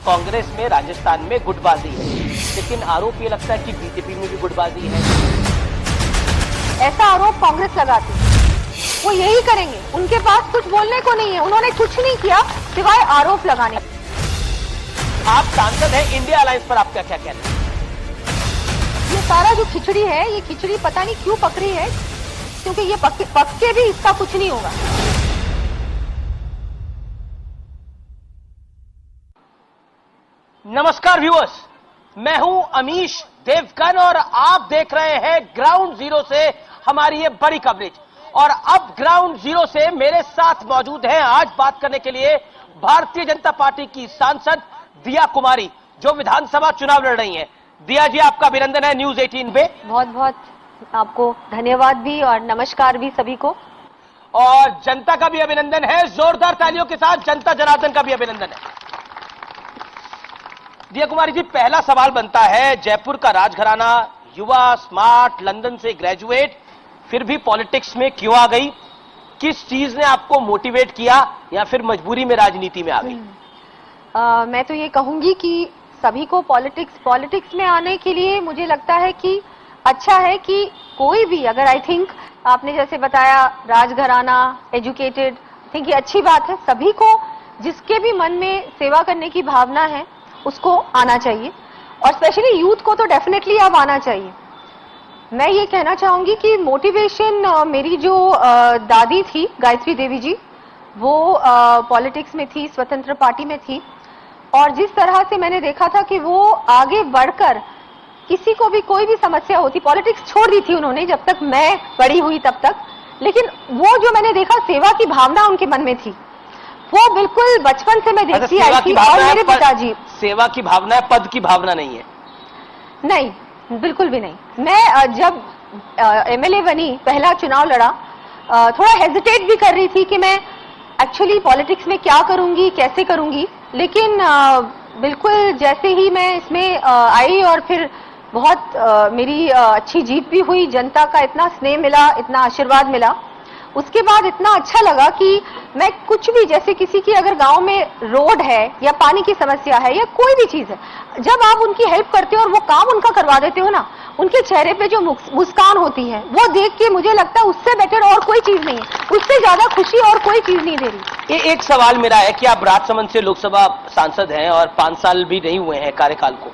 कांग्रेस में राजस्थान में गुटबाजी है, लेकिन आरोप ये लगता है कि बीजेपी में भी गुटबाजी है। ऐसा आरोप कांग्रेस लगाती है, वो यही करेंगे, उनके पास कुछ बोलने को नहीं है, उन्होंने कुछ नहीं किया सिवाय आरोप लगाने। आप सांसद हैं, इंडिया अलायंस पर आपका क्या कहना है? ये सारा जो खिचड़ी है, ये खिचड़ी पता नहीं क्यों पकड़ी है, क्योंकि ये पक के भी इसका कुछ नहीं होगा। नमस्कार व्यूअर्स, मैं हूं अमीश देवगन और आप देख रहे हैं ग्राउंड जीरो से हमारी ये बड़ी कवरेज। और अब ग्राउंड जीरो से मेरे साथ मौजूद हैं आज बात करने के लिए भारतीय जनता पार्टी की सांसद दिया कुमारी, जो विधानसभा चुनाव लड़ रही हैं। दिया जी, आपका अभिनंदन है न्यूज 18 पे। बहुत बहुत आपको धन्यवाद भी और नमस्कार भी सभी को। और जनता का भी अभिनंदन है, जोरदार तालियों के साथ जनता जनार्दन का भी अभिनंदन है। दिया कुमारी जी, पहला सवाल बनता है, जयपुर का राजघराना, युवा, स्मार्ट, लंदन से ग्रेजुएट, फिर भी पॉलिटिक्स में क्यों आ गई? किस चीज ने आपको मोटिवेट किया या फिर मजबूरी में राजनीति में आ गई? मैं तो ये कहूंगी कि सभी को पॉलिटिक्स में आने के लिए मुझे लगता है कि अच्छा है कि कोई भी, अगर आई थिंक आपने जैसे बताया राजघराना, एजुकेटेड, थिंक ये अच्छी बात है। सभी को, जिसके भी मन में सेवा करने की भावना है, उसको आना चाहिए, और स्पेशली यूथ को तो डेफिनेटली अब आना चाहिए। मैं ये कहना चाहूंगी कि मोटिवेशन मेरी जो दादी थी गायत्री देवी जी, वो पॉलिटिक्स में थी, स्वतंत्र पार्टी में थी, और जिस तरह से मैंने देखा था कि वो आगे बढ़कर किसी को भी कोई भी समस्या होती, पॉलिटिक्स छोड़ दी थी उन्होंने जब तक मैं बड़ी हुई तब तक, लेकिन वो जो मैंने देखा सेवा की भावना उनके मन में थी, वो बिल्कुल बचपन से मैं देखती आई थी। और मेरे पिताजी, सेवा की भावना है, पद की भावना नहीं है? नहीं, बिल्कुल भी नहीं। मैं जब एमएलए बनी, पहला चुनाव लड़ा, थोड़ा हेजिटेट भी कर रही थी कि मैं एक्चुअली पॉलिटिक्स में क्या करूंगी, कैसे करूंगी, लेकिन बिल्कुल जैसे ही मैं इसमें आई और फिर बहुत मेरी अच्छी जीत भी हुई, जनता का इतना स्नेह मिला, इतना आशीर्वाद मिला, उसके बाद इतना अच्छा लगा कि मैं कुछ भी, जैसे किसी की अगर गांव में रोड है या पानी की समस्या है या कोई भी चीज है, जब आप उनकी हेल्प करते हो और वो काम उनका करवा देते हो ना, उनके चेहरे पे जो मुस्कान होती है, वो देख के मुझे लगता है उससे बेटर और कोई चीज नहीं है, उससे ज्यादा खुशी और कोई चीज नहीं दे रही। ये एक सवाल मेरा है कि आप राजसमंद से लोकसभा सांसद हैं और 5 साल भी नहीं हुए हैं कार्यकाल को,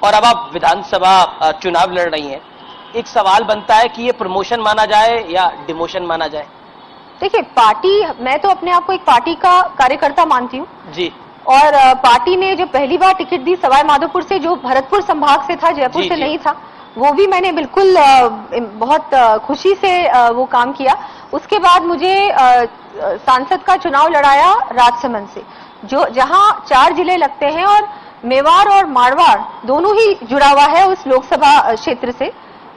और अब आप विधानसभा चुनाव लड़ रही हैं। एक सवाल बनता है कि ये प्रमोशन माना जाए या डिमोशन माना जाए? देखिए, पार्टी, मैं तो अपने आप को एक पार्टी का कार्यकर्ता मानती हूँ जी, और पार्टी ने जो पहली बार टिकट दी सवाई माधोपुर से, जो भरतपुर संभाग से था, जयपुर से नहीं था, वो भी मैंने बिल्कुल बहुत खुशी से वो काम किया। उसके बाद मुझे सांसद का चुनाव लड़ाया राजसमंद से, जो जहां 4 जिले लगते हैं और मेवाड़ और मारवाड़ दोनों ही जुड़ा हुआ है उस लोकसभा क्षेत्र से,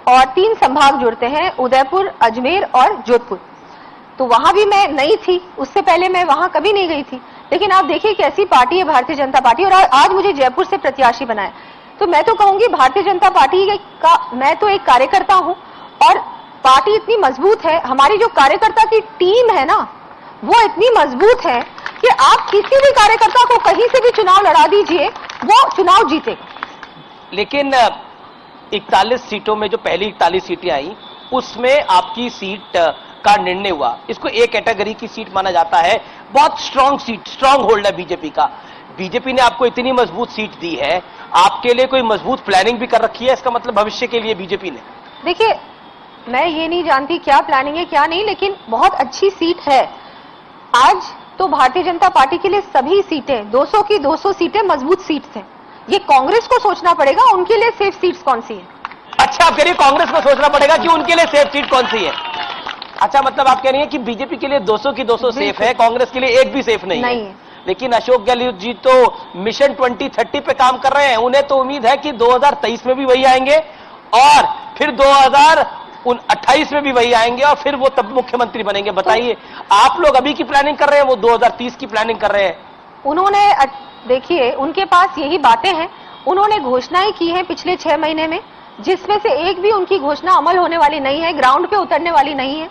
और 3 संभाग जुड़ते हैं, उदयपुर, अजमेर और जोधपुर। तो वहां भी मैं नई थी, उससे पहले मैं वहां कभी नहीं गई थी, लेकिन आप देखिए कैसी पार्टी है भारतीय जनता पार्टी, और आज मुझे जयपुर से प्रत्याशी बनाया। तो मैं तो कहूंगी भारतीय जनता पार्टी का मैं तो एक कार्यकर्ता हूं, और पार्टी इतनी मजबूत है, हमारी जो कार्यकर्ता की टीम है ना, वो इतनी मजबूत है कि आप किसी भी कार्यकर्ता को कहीं से भी चुनाव लड़ा दीजिए, वो चुनाव जीतेगा। लेकिन 41 सीटों में जो पहली 41 सीटें आई, उसमें आपकी सीट का निर्णय हुआ। इसको एक कैटेगरी की सीट माना जाता है, बहुत स्ट्रांग सीट, स्ट्रांग होल्ड है बीजेपी का। बीजेपी ने आपको इतनी मजबूत सीट दी है, आपके लिए कोई मजबूत प्लानिंग भी कर रखी है, इसका मतलब भविष्य के लिए बीजेपी ने? देखिए, मैं ये नहीं जानती क्या प्लानिंग है क्या नहीं, लेकिन बहुत अच्छी सीट है। आज तो भारतीय जनता पार्टी के लिए सभी सीटें, 200 की 200 सीटें मजबूत सीट्स हैं। ये कांग्रेस को सोचना पड़ेगा उनके लिए सेफ सीट्स कौन सी है। अच्छा, आप कह रही है कांग्रेस को सोचना पड़ेगा कि उनके लिए सेफ सीट कौन सी है? अच्छा, मतलब आप कह रही हैं कि बीजेपी के लिए 200 की 200 सेफ है, कांग्रेस के लिए एक भी सेफ नहीं है। लेकिन अशोक गहलोत जी तो मिशन 2030 पे काम कर रहे हैं, उन्हें तो उम्मीद है कि 2023 में भी वही आएंगे और फिर 2028 में भी वही आएंगे और फिर वो तब मुख्यमंत्री बनेंगे। बताइए, आप लोग अभी की प्लानिंग कर रहे हैं, वो 2030 की प्लानिंग कर रहे हैं। उन्होंने, देखिए, उनके पास यही बातें हैं, उन्होंने घोषणाएं की हैं पिछले 6 महीने में, जिसमें से एक भी उनकी घोषणा अमल होने वाली नहीं है, ग्राउंड पे उतरने वाली नहीं है।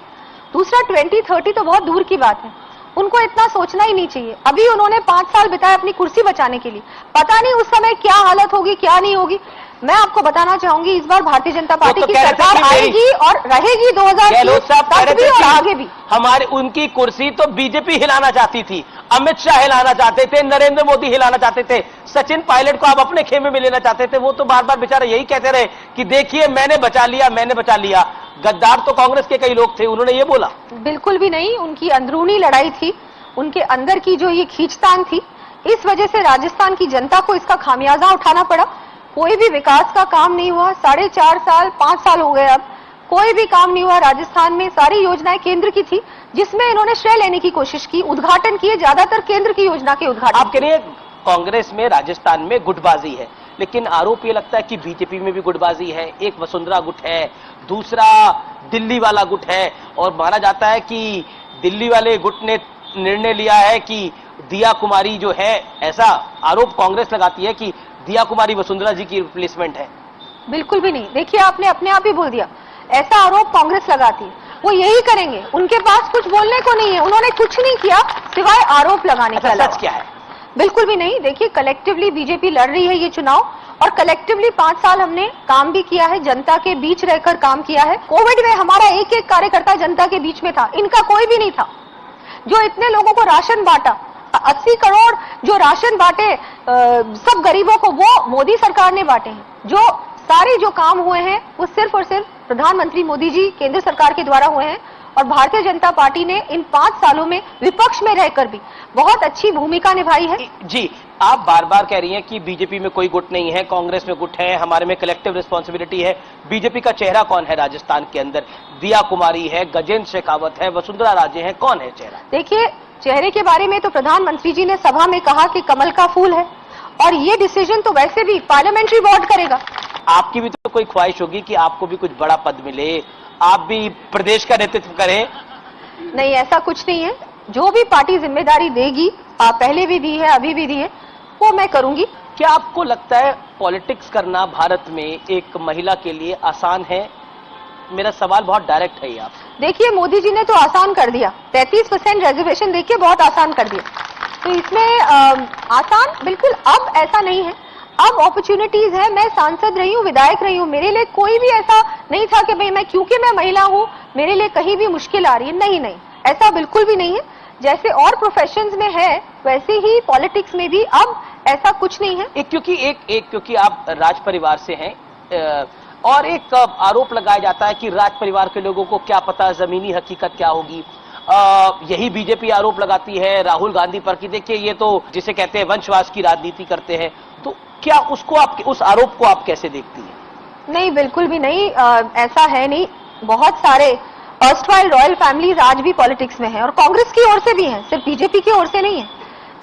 दूसरा, 2030 तो बहुत दूर की बात है। उनको इतना सोचना ही नहीं चाहिए। अभी उन्होंने 5 साल बिताए अपनी कुर्सी बचाने के लिए, पता नहीं उस समय क्या हालत होगी क्या नहीं होगी। मैं आपको बताना चाहूंगी, इस बार भारतीय जनता पार्टी की सरकार आएगी और रहेगी 2030 तक भी और आगे भी। हमारी उनकी कुर्सी तो बीजेपी हिलाना चाहती थी, अमित शाह हिलाना चाहते थे, नरेंद्र मोदी हिलाना चाहते थे, सचिन पायलट को आप अपने खेमे में लेना चाहते थे। वो तो बार बार बेचारे यही कहते रहे कि देखिए मैंने बचा लिया, मैंने बचा लिया। गद्दार तो कांग्रेस के कई लोग थे, उन्होंने ये बोला। बिल्कुल भी नहीं, उनकी अंदरूनी लड़ाई थी, उनके अंदर की जो ये खींचतान थी, इस वजह से राजस्थान की जनता को इसका खामियाजा उठाना पड़ा। कोई भी विकास का काम नहीं हुआ, 4.5 साल 5 साल हो गए, अब कोई भी काम नहीं हुआ राजस्थान में। सारी योजनाएं केंद्र की थी, जिसमें इन्होंने श्रेय लेने की कोशिश की, उद्घाटन किए, ज्यादातर केंद्र की योजना के उद्घाटन। आप कह रहे हैं कांग्रेस में राजस्थान में गुटबाजी है, लेकिन आरोप ये लगता है कि बीजेपी में भी गुटबाजी है। एक वसुंधरा गुट है, दूसरा दिल्ली वाला गुट है, और माना जाता है कि दिल्ली वाले गुट ने निर्णय लिया है कि दिया कुमारी जो है, ऐसा आरोप कांग्रेस लगाती है कि दिया कुमारी वसुंधरा जी की रिप्लेसमेंट है। बिल्कुल भी नहीं। देखिए, आपने अपने आप ही बोल दिया, ऐसा आरोप कांग्रेस लगाती है, वो यही करेंगे, उनके पास कुछ बोलने को नहीं है। उन्होंने कुछ नहीं किया सिवाय आरोप लगाने का। सच क्या है? बिल्कुल भी नहीं। देखिए, कलेक्टिवली बीजेपी लड़ रही है ये चुनाव, और कलेक्टिवली 5 साल हमने काम भी किया है, जनता के बीच रहकर काम किया है। कोविड में हमारा एक एक कार्यकर्ता जनता के बीच में था, इनका कोई भी नहीं था। जो इतने लोगों को राशन बांटा, 80 करोड़ जो राशन बांटे सब गरीबों को, वो मोदी सरकार ने बांटे हैं। जो सारे जो काम हुए हैं वो सिर्फ और सिर्फ प्रधानमंत्री मोदी जी केंद्र सरकार के द्वारा हुए हैं, और भारतीय जनता पार्टी ने इन 5 सालों में विपक्ष में रहकर भी बहुत अच्छी भूमिका निभाई है। जी, आप बार बार कह रही हैं कि बीजेपी में कोई गुट नहीं है, कांग्रेस में गुट है, हमारे में कलेक्टिव रिस्पॉन्सिबिलिटी है। बीजेपी का चेहरा कौन है राजस्थान के अंदर? दिया कुमारी है, गजेंद्र शेखावत है, वसुंधरा राजे है, कौन है चेहरा? देखिए, चेहरे के बारे में तो प्रधानमंत्री जी ने सभा में कहा कि कमल का फूल है, और ये डिसीजन तो वैसे भी पार्लियामेंट्री बोर्ड करेगा। आपकी भी तो कोई ख्वाहिश होगी कि आपको भी कुछ बड़ा पद मिले, आप भी प्रदेश का नेतृत्व करें? नहीं, ऐसा कुछ नहीं है। जो भी पार्टी जिम्मेदारी देगी, पहले भी दी है, अभी भी दी है, वो मैं करूंगी। क्या आपको लगता है पॉलिटिक्स करना भारत में एक महिला के लिए आसान है? मेरा सवाल बहुत डायरेक्ट है। आप देखिए, मोदी जी ने तो आसान कर दिया, 33% रिजर्वेशन देखिए, बहुत आसान कर दिया। तो इसमें आसान बिल्कुल अब ऐसा नहीं है, अब अपॉर्चुनिटीज है। मैं सांसद रही हूँ, विधायक रही हूँ, मेरे लिए कोई भी ऐसा नहीं था कि भाई मैं क्योंकि मैं महिला हूँ मेरे लिए कहीं भी मुश्किल आ रही है। नहीं नहीं, ऐसा बिल्कुल भी नहीं है। जैसे और प्रोफेशंस में है वैसे ही पॉलिटिक्स में भी अब ऐसा कुछ नहीं है। क्योंकि आप राज परिवार से हैं, और एक आरोप लगाया जाता है कि राज परिवार के लोगों को क्या पता जमीनी हकीकत क्या होगी। यही बीजेपी आरोप लगाती है राहुल गांधी पर कि देखिए ये तो जिसे कहते हैं वंशवाद की राजनीति करते हैं। तो क्या उसको आप, उस आरोप को आप कैसे देखती हैं? नहीं, बिल्कुल भी नहीं, ऐसा है नहीं। बहुत सारे अर्स्टवाइल रॉयल फैमिलीज आज भी पॉलिटिक्स में है, और कांग्रेस की ओर से भी है, सिर्फ बीजेपी की ओर से नहीं है।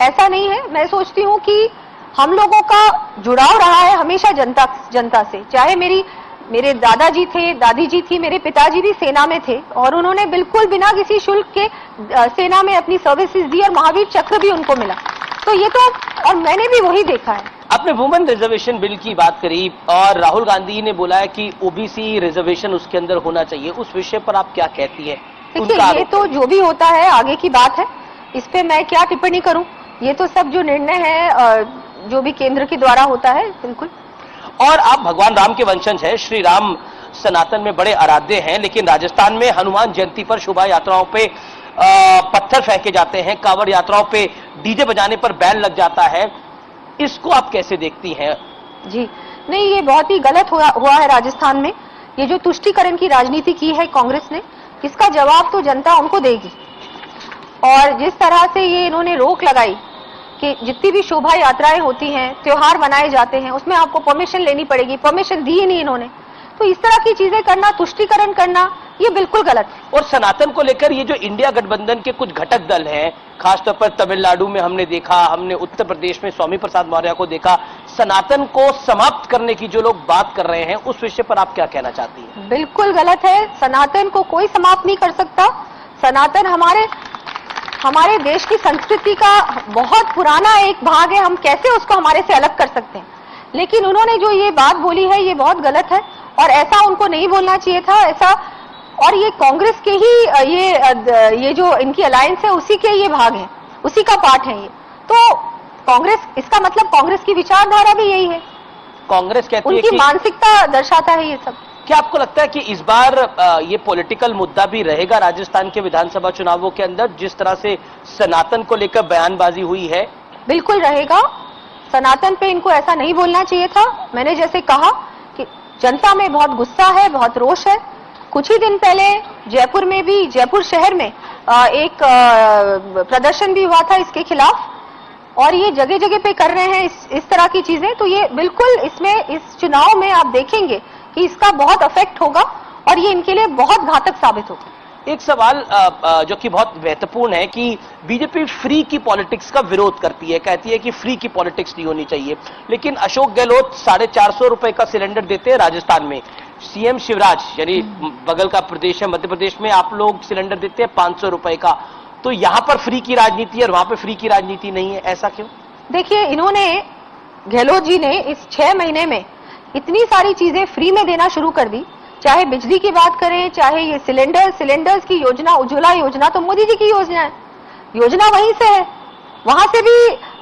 ऐसा नहीं है। मैं सोचती हूँ कि हम लोगों का जुड़ाव रहा है हमेशा जनता से। चाहे मेरे दादाजी थे, दादी जी थी, मेरे पिताजी भी सेना में थे, और उन्होंने बिल्कुल बिना किसी शुल्क के सेना में अपनी सर्विसेज दी, और महावीर चक्र भी उनको मिला। तो ये तो, और मैंने भी वही देखा है। आपने वुमेन रिजर्वेशन बिल की बात करी, और राहुल गांधी ने बोला है कि ओबीसी रिजर्वेशन उसके अंदर होना चाहिए। उस विषय पर आप क्या कहती है? देखिए, ये तो जो भी होता है आगे की बात है, इस पे मैं क्या टिप्पणी करूं। ये तो सब जो निर्णय है जो भी केंद्र के द्वारा होता है। बिल्कुल। और आप भगवान राम के वंशज हैं, श्री राम सनातन में बड़े आराध्य हैं, लेकिन राजस्थान में हनुमान जयंती पर शोभा यात्राओं पे पत्थर फेंके जाते हैं, कांवड़ यात्राओं पे डीजे बजाने पर बैन लग जाता है। इसको आप कैसे देखती हैं? जी नहीं, ये बहुत ही गलत हुआ है राजस्थान में। ये जो तुष्टीकरण की राजनीति की है कांग्रेस ने, इसका जवाब तो जनता उनको देगी। और जिस तरह से ये इन्होंने रोक लगाई कि जितनी भी शोभा यात्राएं होती हैं, त्योहार मनाए जाते हैं, उसमें आपको परमिशन लेनी पड़ेगी, परमिशन दी ही नहीं इन्होंने। तो इस तरह की चीजें करना, तुष्टीकरण करना, ये बिल्कुल गलत है। और सनातन को लेकर ये जो इंडिया गठबंधन के कुछ घटक दल हैं, खासतौर पर तमिलनाडु में हमने देखा, हमने उत्तर प्रदेश में स्वामी प्रसाद मौर्य को देखा, सनातन को समाप्त करने की जो लोग बात कर रहे हैं, उस विषय पर आप क्या कहना चाहती हैं? बिल्कुल गलत है। सनातन को कोई समाप्त नहीं कर सकता। सनातन हमारे देश की संस्कृति का बहुत पुराना एक भाग है। हम कैसे उसको हमारे से अलग कर सकते हैं? लेकिन उन्होंने जो ये बात बोली है, ये बहुत गलत है, और ऐसा उनको नहीं बोलना चाहिए था। ऐसा और ये कांग्रेस के ही ये जो इनकी अलायंस है उसी के ये भाग है, उसी का पार्ट है ये। तो कांग्रेस, इसका मतलब कांग्रेस की विचारधारा भी यही है, कांग्रेस कहती है उनकी कि मानसिकता दर्शाता है ये सब। क्या आपको लगता है कि इस बार ये पॉलिटिकल मुद्दा भी रहेगा राजस्थान के विधानसभा चुनावों के अंदर, जिस तरह से सनातन को लेकर बयानबाजी हुई है? बिल्कुल रहेगा। सनातन पे इनको ऐसा नहीं बोलना चाहिए था। मैंने जैसे कहा कि जनता में बहुत गुस्सा है, बहुत रोष है। कुछ ही दिन पहले जयपुर में भी, जयपुर शहर में एक प्रदर्शन भी हुआ था इसके खिलाफ, और ये जगह जगह पे कर रहे हैं इस तरह की चीजें। तो ये बिल्कुल इसमें, इस चुनाव में आप देखेंगे कि इसका बहुत इफेक्ट होगा और ये इनके लिए बहुत घातक साबित होगा। एक सवाल जो कि बहुत महत्वपूर्ण है कि बीजेपी फ्री की पॉलिटिक्स का विरोध करती है, कहती है कि फ्री की पॉलिटिक्स नहीं होनी चाहिए, लेकिन अशोक गहलोत 450 रुपए का सिलेंडर देते हैं राजस्थान में। सीएम शिवराज, यानी बगल का प्रदेश है मध्य प्रदेश में, आप लोग सिलेंडर देते हैं 500 रुपए का। तो यहां पर फ्री की राजनीति है और वहां पर फ्री की राजनीति नहीं है, ऐसा क्यों? देखिए, इन्होंने, गहलोत जी ने इस 6 महीने में इतनी सारी चीजें फ्री में देना शुरू कर दी। चाहे बिजली की बात करें, चाहे ये सिलेंडर्स की योजना, उज्ज्वला योजना तो मोदी जी की योजना है, योजना वहीं से है, वहां से भी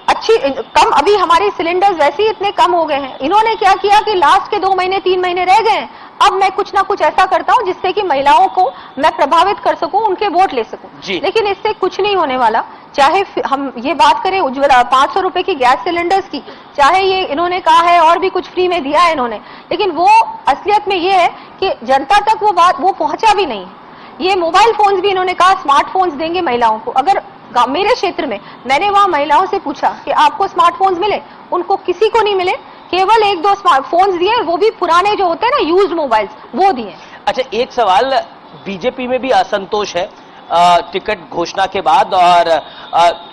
अच्छी कम। अभी हमारे सिलेंडर्स वैसे ही इतने कम हो गए हैं। इन्होंने क्या किया कि लास्ट के 2 महीने 3 महीने रह गए, अब मैं कुछ ना कुछ ऐसा करता हूं जिससे कि महिलाओं को मैं प्रभावित कर सकूं, उनके वोट ले सकूं। लेकिन इससे कुछ नहीं होने वाला। चाहे हम ये बात करें उज्ज्वला 500 रुपए की गैस सिलेंडर्स की, चाहे ये इन्होंने कहा है और भी कुछ फ्री में दिया है इन्होंने, लेकिन वो असलियत में ये है कि जनता तक वो पहुंचा भी नहीं है। ये मोबाइल फोन्स भी इन्होंने कहा स्मार्टफोन्स देंगे महिलाओं को। अगर मेरे क्षेत्र में मैंने वहां महिलाओं से पूछा कि आपको स्मार्टफोन्स मिले, उनको किसी को नहीं मिले, केवल 1-2 स्मार्टफोन्स दिए, वो भी पुराने जो होते हैं ना, यूज्ड मोबाइल्स, वो दिए। अच्छा, एक सवाल, बीजेपी में भी असंतोष है टिकट घोषणा के बाद, और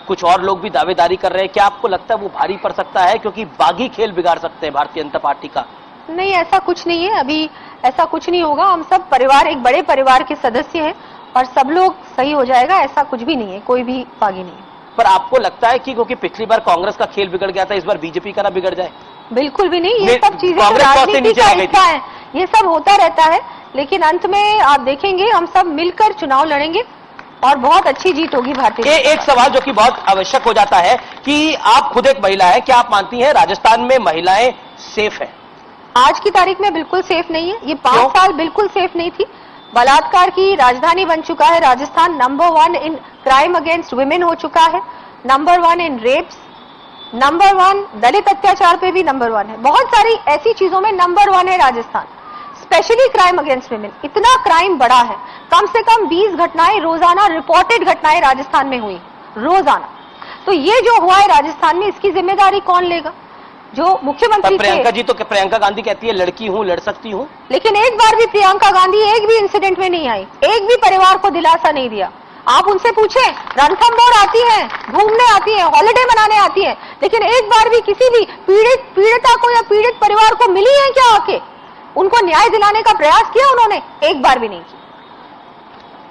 कुछ और लोग भी दावेदारी कर रहे हैं। क्या आपको लगता है वो भारी पड़ सकता है, क्योंकि बागी खेल बिगाड़ सकते हैं भारतीय जनता पार्टी का? नहीं, ऐसा कुछ नहीं है, अभी ऐसा कुछ नहीं होगा। हम सब परिवार, एक बड़े परिवार के सदस्य हैं और सब लोग सही हो जाएगा, ऐसा कुछ भी नहीं है, कोई भी बागी नहीं है। पर आपको लगता है कि क्योंकि पिछली बार कांग्रेस का खेल बिगड़ गया था, इस बार बीजेपी का ना बिगड़ जाए? बिल्कुल भी नहीं, ये सब चीजें तो राजनीति का हिस्सा है, ये सब होता रहता है। लेकिन अंत में आप देखेंगे हम सब मिलकर चुनाव लड़ेंगे और बहुत अच्छी जीत होगी भारतीय। एक सवाल जो कि बहुत आवश्यक हो जाता है कि आप खुद एक महिला है, क्या आप मानती हैं राजस्थान में महिलाएं सेफ है? आज की तारीख में बिल्कुल सेफ नहीं है। ये 5 साल बिल्कुल सेफ नहीं थी। बलात्कार की राजधानी बन चुका है Rajasthan. Number 1 in crime against women हो चुका है, नंबर 1 इन रेप्स, नंबर 1 दलित अत्याचार पे भी नंबर 1 है। बहुत सारी ऐसी चीजों में नंबर 1 है Rajasthan, specially crime against women. इतना क्राइम बढ़ा है, कम से कम 20 घटनाएं रोजाना, रिपोर्टेड घटनाएं राजस्थान में हुई रोजाना। तो ये जो हुआ है राजस्थान में, इसकी जिम्मेदारी कौन लेगा? जो मुख्यमंत्री प्रियंका जी, तो प्रियंका गांधी कहती है लड़की हूं, लड़ सकती हूं, लेकिन एक बार भी प्रियंका गांधी एक भी इंसिडेंट में नहीं आई, एक भी परिवार को दिलासा नहीं दिया। आप उनसे पूछें, रणथंभौर आती हैं, घूमने आती हैं, हॉलिडे मनाने आती हैं, लेकिन एक बार भी किसी भी पीड़िता को या पीड़ित परिवार को मिली है क्या आके? उनको न्याय दिलाने का प्रयास किया उन्होंने? एक बार भी नहीं किया।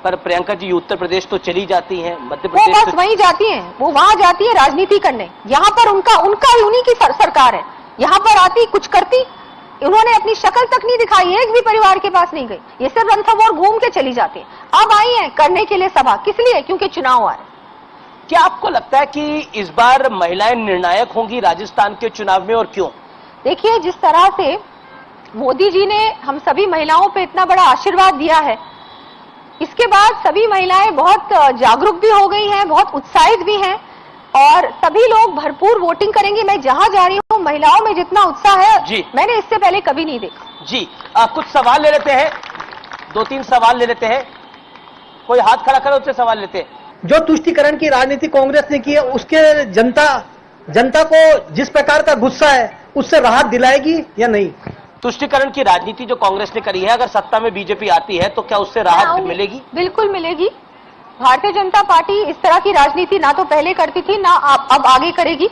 पर प्रियंका जी उत्तर प्रदेश तो चली जाती हैं, मध्य प्रदेश वो बस वहीं जाती हैं, वो वहां जाती है राजनीति करने। यहाँ पर उनका उन्हीं की सरकार है, यहाँ पर आती कुछ करती, उन्होंने अपनी शक्ल तक नहीं दिखाई, एक भी परिवार के पास नहीं गई। ये सिर्फ रणथंभौर घूम के चली जाती है। अब आई है करने के लिए सभा, किस लिए? क्योंकि चुनाव आ रहे। क्या आपको लगता है कि इस बार महिलाएं निर्णायक होंगी राजस्थान के चुनाव में, और क्यों? देखिए, जिस तरह से मोदी जी ने हम सभी महिलाओं पे इतना बड़ा आशीर्वाद दिया है, इसके बाद सभी महिलाएं बहुत जागरूक भी हो गई हैं, बहुत उत्साहित भी हैं, और सभी लोग भरपूर वोटिंग करेंगे। मैं जहां जा रही हूं, महिलाओं में जितना उत्साह है जी, मैंने इससे पहले कभी नहीं देखा। जी, कुछ सवाल ले लेते हैं, 2-3 सवाल ले लेते हैं। कोई हाथ खड़ा करे, उससे सवाल लेते हैं। जो तुष्टीकरण की राजनीति कांग्रेस ने की है, उसके जनता को जिस प्रकार का गुस्सा है, उससे राहत दिलाएगी या नहीं? तुष्टीकरण की राजनीति जो कांग्रेस ने करी है, अगर सत्ता में बीजेपी आती है तो क्या उससे राहत मिलेगी? बिल्कुल मिलेगी। भारतीय जनता पार्टी इस तरह की राजनीति ना तो पहले करती थी, ना अब आगे करेगी।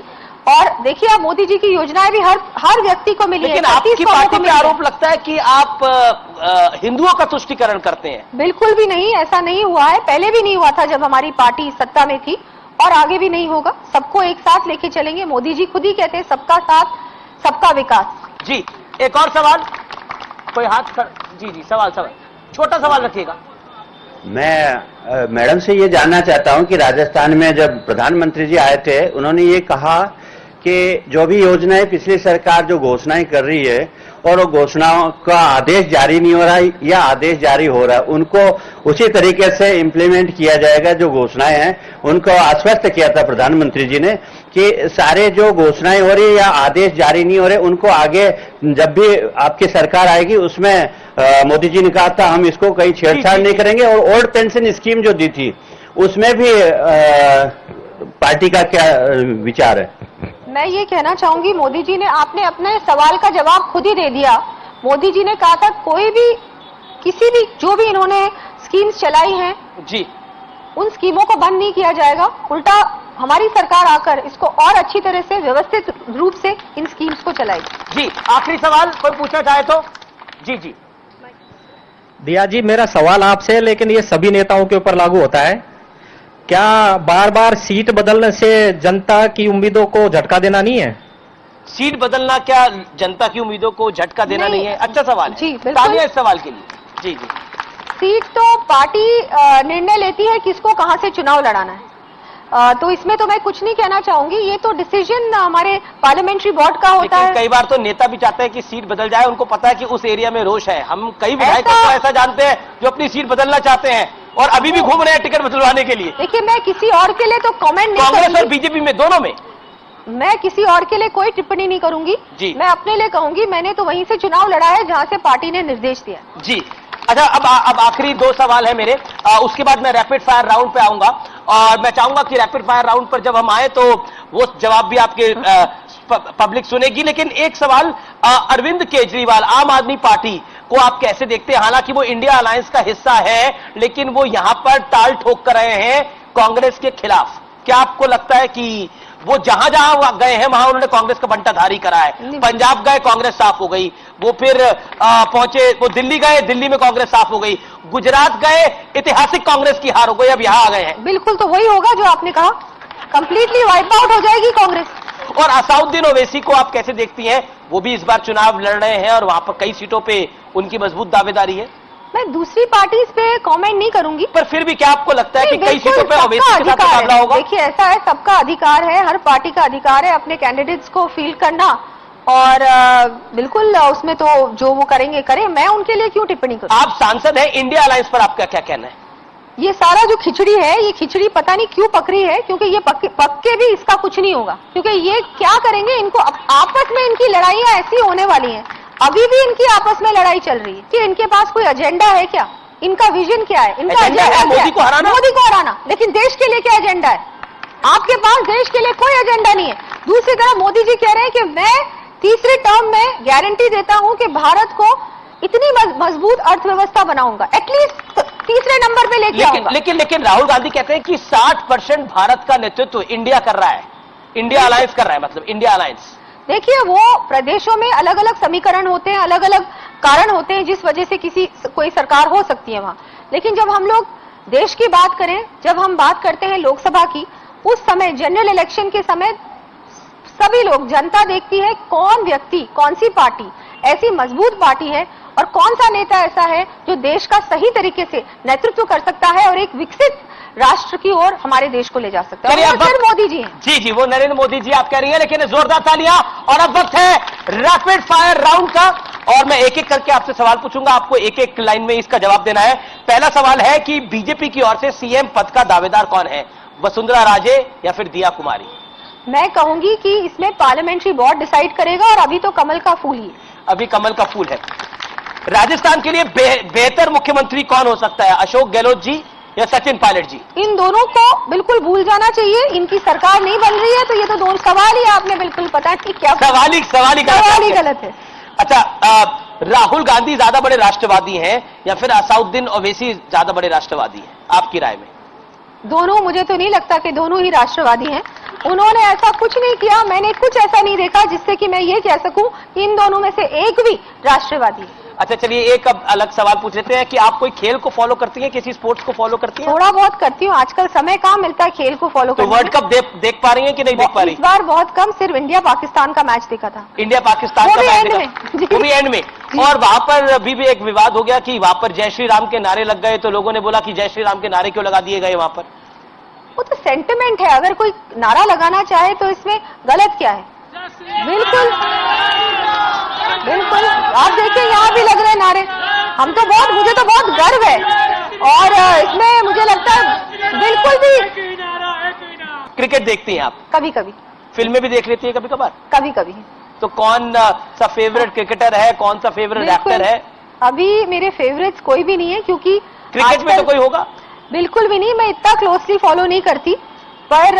और देखिए, आप मोदी जी की योजनाएं भी हर व्यक्ति को मिली है। लेकिन आपकी पार्टी पे आरोप लगता है कि आप हिंदुओं का तुष्टीकरण करते हैं। बिल्कुल भी नहीं, ऐसा नहीं हुआ है, पहले भी नहीं हुआ था जब हमारी पार्टी सत्ता में थी, और आगे भी नहीं होगा। सबको एक साथ लेके चलेंगे। मोदी जी खुद ही कहते हैं सबका साथ सबका विकास। जी, एक और सवाल, कोई हाथ जी, सवाल छोटा सवाल रखिएगा। मैं मैडम से ये जानना चाहता हूं कि राजस्थान में जब प्रधानमंत्री जी आए थे, उन्होंने ये कहा कि जो भी योजनाएं पिछली सरकार जो घोषणाएं कर रही है और वो घोषणाओं का आदेश जारी नहीं हो रहा है या आदेश जारी हो रहा है, उनको उसी तरीके से इम्प्लीमेंट किया जाएगा। जो घोषणाएं हैं उनको आश्वस्त किया था प्रधानमंत्री जी ने कि सारे जो घोषणाएं हो रही है या आदेश जारी नहीं हो रहे, उनको आगे जब भी आपकी सरकार आएगी उसमें मोदी जी ने कहा था हम इसको कहीं छेड़छाड़ नहीं करेंगे। और ओल्ड पेंशन स्कीम जो दी थी उसमें भी पार्टी का क्या विचार है? मैं ये कहना चाहूंगी, मोदी जी ने, आपने अपने सवाल का जवाब खुद ही दे दिया। मोदी जी ने कहा था कोई भी, किसी भी, जो भी इन्होंने स्कीम्स चलाई हैं जी, उन स्कीमों को बंद नहीं किया जाएगा। उल्टा हमारी सरकार आकर इसको और अच्छी तरह से व्यवस्थित रूप से इन स्कीम्स को चलाएगी। जी आखिरी सवाल कोई पूछना चाहे तो? जी जी दिया जी, मेरा सवाल आपसे, लेकिन ये सभी नेताओं के ऊपर लागू होता है। क्या बार बार सीट बदलने से जनता की उम्मीदों को झटका देना नहीं है? सीट बदलना क्या जनता की उम्मीदों को झटका देना नहीं है? अच्छा सवाल है। जी, बिल्कुल। तालियां इस सवाल के लिए। जी जी। सीट तो पार्टी निर्णय लेती है किसको कहां से चुनाव लड़ाना है, तो इसमें तो मैं कुछ नहीं कहना चाहूंगी। ये तो डिसीजन हमारे पार्लियामेंट्री बोर्ड का होता है। कई बार तो नेता भी चाहते हैं कि सीट बदल जाए, उनको पता है कि उस एरिया में रोष है। हम कई विधायकों को ऐसा जानते हैं जो अपनी सीट बदलना चाहते हैं और अभी भी घूम रहे हैं टिकट बदलवाने के लिए। देखिए, मैं किसी और के लिए तो कमेंट नहीं कांग्रेस करूंगी। और बीजेपी में, दोनों में मैं किसी और के लिए कोई टिप्पणी नहीं करूंगी जी। मैं अपने लिए कहूंगी, मैंने तो वहीं से चुनाव लड़ा है जहां से पार्टी ने निर्देश दिया जी। अच्छा, अब आखिरी दो सवाल है मेरे, उसके बाद मैं रैपिड फायर राउंड पे आऊंगा। और मैं चाहूंगा कि रैपिड फायर राउंड पर जब हम आए तो वो जवाब भी आपके पब्लिक सुनेगी। लेकिन एक सवाल, अरविंद केजरीवाल, आम आदमी पार्टी को आप कैसे देखते हैं? हालांकि वो इंडिया अलायंस का हिस्सा है, लेकिन वो यहां पर टाल ठोक कर रहे हैं कांग्रेस के खिलाफ। क्या आपको लगता है कि वो जहां जहां गए हैं वहां उन्होंने कांग्रेस का बंटाधारी करा है? पंजाब गए, कांग्रेस साफ हो गई। वो फिर पहुंचे, वो दिल्ली गए, दिल्ली में कांग्रेस साफ हो गई। गुजरात गए, ऐतिहासिक कांग्रेस की हार हो गई, अब यहां आ गए हैं। बिल्कुल, तो वही होगा जो आपने कहा, कंप्लीटली वाइप आउट हो जाएगी कांग्रेस। और असाउद्दीन ओवैसी को आप कैसे देखती हैं? वो भी इस बार चुनाव लड़ रहे हैं और वहां पर कई सीटों पे उनकी मजबूत दावेदारी है। मैं दूसरी पार्टी पे कमेंट नहीं करूंगी, पर फिर भी क्या आपको लगता है कि कई सीटों पे ओवैसी के साथ मुकाबला होगा? देखिए, ऐसा है, सबका अधिकार है, हर पार्टी का अधिकार है अपने कैंडिडेट्स को फील्ड करना, और बिल्कुल उसमें तो जो वो करेंगे करें, मैं उनके लिए क्यों टिप्पणी करूं? आप सांसद हैं, इंडिया अलायंस पर आपका क्या कहना है? ये सारा जो खिचड़ी है, ये खिचड़ी पता नहीं क्यों पकड़ी है, क्योंकि ये पक के भी इसका कुछ नहीं होगा। क्योंकि ये क्या करेंगे, इनको आपस में इनकी लड़ाइयां ऐसी होने वाली हैं। अभी भी इनकी आपस में लड़ाई चल रही है कि इनके पास कोई एजेंडा है क्या, इनका विजन क्या है, इनका एजेंडा है मोदी को हराना। मोदी को हराना, लेकिन देश के लिए क्या एजेंडा है? आपके पास देश के लिए कोई एजेंडा नहीं है। दूसरी तरफ मोदी जी कह रहे हैं कि मैं तीसरे टर्म में गारंटी देता हूं कि भारत को इतनी मजबूत अर्थव्यवस्था बनाऊंगा, एटलीस्ट तीसरे नंबर पे लेके आऊंगा। लेकिन राहुल गांधी कहते हैं कि 60% भारत का नेतृत्व इंडिया कर रहा है, इंडिया अलायंस कर रहा है, मतलब इंडिया अलायंस। देखिए, वो प्रदेशों में अलग अलग समीकरण होते हैं, अलग अलग कारण होते हैं जिस वजह से कोई सरकार हो सकती है वहां। लेकिन जब हम लोग देश की बात करें, जब हम बात करते हैं लोकसभा की, उस समय जनरल इलेक्शन के समय सभी लोग, जनता देखती है कौन व्यक्ति, कौन सी पार्टी ऐसी मजबूत पार्टी है और कौन सा नेता ऐसा है जो देश का सही तरीके से नेतृत्व कर सकता है और एक विकसित राष्ट्र की ओर हमारे देश को ले जा सकता है। और फिर मोदी जी हैं। जी जी, वो नरेंद्र मोदी जी आप कह रही हैं, लेकिन जोरदार तालियां। और अब वक्त है रैपिड फायर राउंड का, और मैं एक एक करके आपसे सवाल पूछूंगा, आपको एक एक लाइन में इसका जवाब देना है। पहला सवाल है कि बीजेपी की ओर से सीएम पद का दावेदार कौन है, वसुंधरा राजे या फिर दिया कुमारी? मैं कहूंगी कि इसमें पार्लियामेंट्री बोर्ड डिसाइड करेगा, और अभी तो कमल का फूल ही है। अभी कमल का फूल है। राजस्थान के लिए बेहतर मुख्यमंत्री कौन हो सकता है, अशोक गहलोत जी या सचिन पायलट जी? इन दोनों को बिल्कुल भूल जाना चाहिए, इनकी सरकार नहीं बन रही है, तो ये तो दोनों सवाल ही आपने बिल्कुल पता नहीं क्या, सवाल ही गलत है। अच्छा, राहुल गांधी ज्यादा बड़े राष्ट्रवादी हैं या फिर असाउद्दीन ओवैसी ज्यादा बड़े राष्ट्रवादी हैं आपकी राय में? दोनों, मुझे तो नहीं लगता कि दोनों ही राष्ट्रवादी हैं। उन्होंने ऐसा कुछ नहीं किया, मैंने कुछ ऐसा नहीं देखा जिससे कि मैं ये कह सकूं कि इन दोनों में से एक भी राष्ट्रवादी है। अच्छा चलिए एक अब अलग सवाल पूछ लेते हैं कि आप कोई खेल को फॉलो करती हैं, किसी स्पोर्ट्स को फॉलो करती हैं? थोड़ा बहुत करती हूँ, आजकल समय कहाँ मिलता है खेल को फॉलो तो करने वर्ल्ड में। कप देख पा रही हैं कि नहीं देख पा रही? इस बार बहुत कम, सिर्फ इंडिया पाकिस्तान का मैच देखा था। इंडिया पाकिस्तान वो का भी मैच एंड देखा? में। जी। वो भी एंड में। और वहां पर अभी भी एक विवाद हो गया कि वहां पर जय श्री राम के नारे लग गए, तो लोगों ने बोला कि जय श्री राम के नारे क्यों लगा दिए गए वहां पर? वो तो सेंटिमेंट है, अगर कोई नारा लगाना चाहे तो इसमें गलत क्या है? बिल्कुल बिल्कुल, आप देखिए यहाँ भी लग रहे हैं नारे। मुझे तो बहुत गर्व है, और इसमें मुझे लगता है बिल्कुल भी। क्रिकेट देखती हैं आप? कभी कभी। फिल्में भी देख लेती है कभी कभार? कभी कभी। तो कौन सा फेवरेट क्रिकेटर है, कौन सा फेवरेट एक्टर है? अभी मेरे फेवरेट्स कोई भी नहीं है, क्योंकि क्रिकेट में तो कोई होगा? बिल्कुल भी नहीं, मैं इतना क्लोजली फॉलो नहीं करती, पर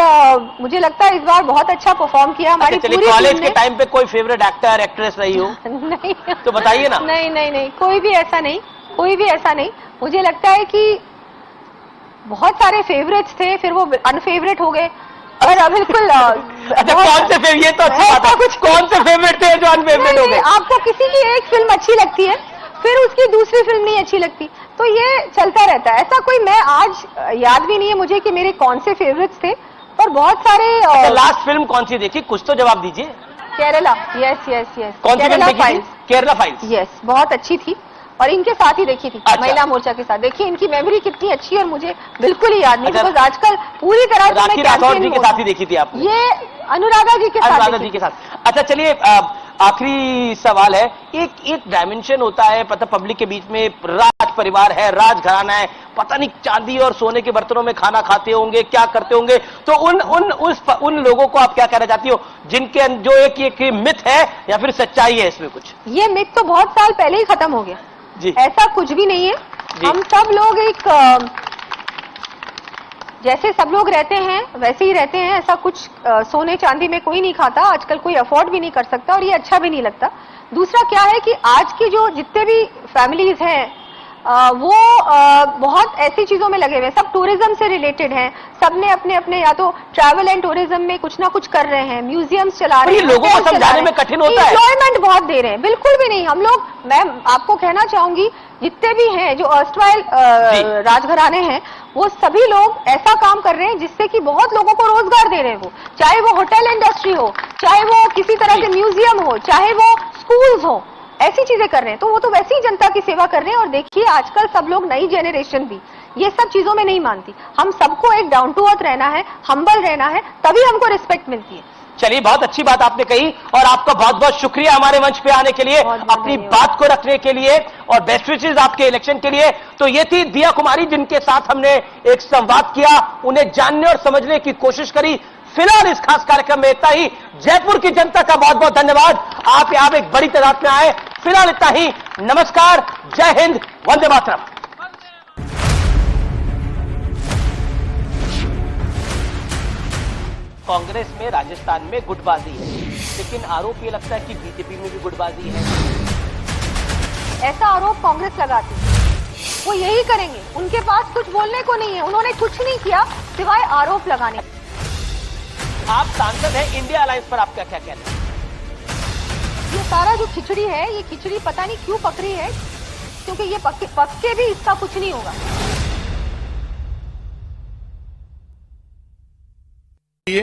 मुझे लगता है इस बार बहुत अच्छा परफॉर्म किया हमारी चलिए पूरी कॉलेज टीम के ने। टाइम पे कोई फेवरेट एक्टर एक्ट्रेस रही हो? नहीं तो बताइए ना। नहीं नहीं नहीं, कोई भी ऐसा नहीं, कोई भी ऐसा नहीं। मुझे लगता है कि बहुत सारे फेवरेट्स थे, फिर वो अनफेवरेट हो गए, और बिल्कुल अच्छा कौन से फेवरेट? ये तो अच्छी बात है। कुछ कौन से फेवरेट थे जो अनफेवरेट हो गए? आपको किसी की एक फिल्म अच्छी लगती है, फिर उसकी दूसरी फिल्म नहीं अच्छी लगती, तो ये चलता रहता है। ऐसा कोई, मैं आज याद भी नहीं है मुझे कि मेरे कौन से फेवरेट्स थे, पर बहुत सारे। लास्ट फिल्म कौन सी देखी, कुछ तो जवाब दीजिए। Kerala, yes yes yes. कौन सी फिल्म केरला देखी थी? फाइल्स। केरला फाइल्स। यस, बहुत अच्छी थी, और इनके साथ ही देखी थी। अच्छा। महिला मोर्चा के साथ। देखिए इनकी मेमोरी कितनी अच्छी है, और मुझे बिल्कुल ही याद नहीं, अच्छा। बिकॉज आजकल पूरी तरह से मैं राखी राठौर जी campaign के mode साथ ही देखी थी आपने? ये अनुराधा जी के साथ अनुराधा देखी जी के थी। साथ। अच्छा चलिए आखिरी सवाल है, एक डायमेंशन होता है, पता पब्लिक के बीच में राज परिवार है, राजघराना है, पता नहीं चांदी और सोने के बर्तनों में खाना खाते होंगे, क्या करते होंगे, तो उन लोगों को आप क्या कहना चाहती हो जिनके जो एक मिथ है या फिर सच्चाई है इसमें कुछ? ये मिथ तो बहुत साल पहले ही खत्म हो गया जी। ऐसा कुछ भी नहीं है। जी। हम सब लोग एक जैसे सब लोग रहते हैं वैसे ही रहते हैं, ऐसा कुछ सोने चांदी में कोई नहीं खाता, आजकल कोई अफोर्ड भी नहीं कर सकता, और ये अच्छा भी नहीं लगता। दूसरा क्या है कि आज की जो जितने भी फैमिलीज हैं वो बहुत ऐसी चीजों में लगे हुए हैं, सब टूरिज्म से रिलेटेड हैं, सबने अपने अपने या तो ट्रैवल एंड टूरिज्म में कुछ ना कुछ कर रहे हैं, म्यूजियम्स चला रहे हैं, लोगों को समझाने में कठिन होता है। एम्प्लॉयमेंट बहुत दे रहे हैं। बिल्कुल भी नहीं, हम लोग, मैं आपको कहना चाहूंगी, जितने भी हैं जो अर्स्टवाइल राजघराने हैं, वो सभी लोग ऐसा काम कर रहे हैं जिससे कि बहुत लोगों को रोजगार दे रहे हैं। वो चाहे वो होटल इंडस्ट्री हो, चाहे वो किसी तरह के म्यूजियम हो, चाहे वो स्कूल्स हो, ऐसी चीजें कर रहे हैं। तो वो तो वैसे ही जनता की सेवा कर रहे हैं। और देखिए आजकल सब लोग, नई जनरेशन भी ये सब चीजों में नहीं मानती। हम सबको एक डाउन टू अर्थ रहना है, हम्बल रहना है, तभी हमको रिस्पेक्ट मिलती है। चलिए बहुत अच्छी बात आपने कही, और आपका बहुत बहुत शुक्रिया हमारे मंच पे आने के लिए, अपनी बात को रखने के लिए, और बेस्ट विशेस आपके इलेक्शन के लिए। तो ये थी दिया कुमारी, जिनके साथ हमने एक संवाद किया, उन्हें जानने और समझने की कोशिश करी। फिलहाल इस खास कार्यक्रम में इतना ही। जयपुर की जनता का बहुत बहुत धन्यवाद, आप यहां एक बड़ी तादाद में आए। फिलहाल इतना ही, नमस्कार, जय हिंद, वंदे मातरम। कांग्रेस में राजस्थान में गुटबाजी है, लेकिन आरोप ये लगता है कि बीजेपी में भी गुटबाजी है। ऐसा आरोप कांग्रेस लगाती है, वो यही करेंगे, उनके पास कुछ बोलने को नहीं है, उन्होंने कुछ नहीं किया सिवाय आरोप लगाने। आप सांसद हैं, इंडिया अलायंस पर आपका क्या कहना है? ये सारा जो खिचड़ी है, ये खिचड़ी पता नहीं क्यों पकड़ी है, क्योंकि ये पक के भी इसका कुछ नहीं होगा। ये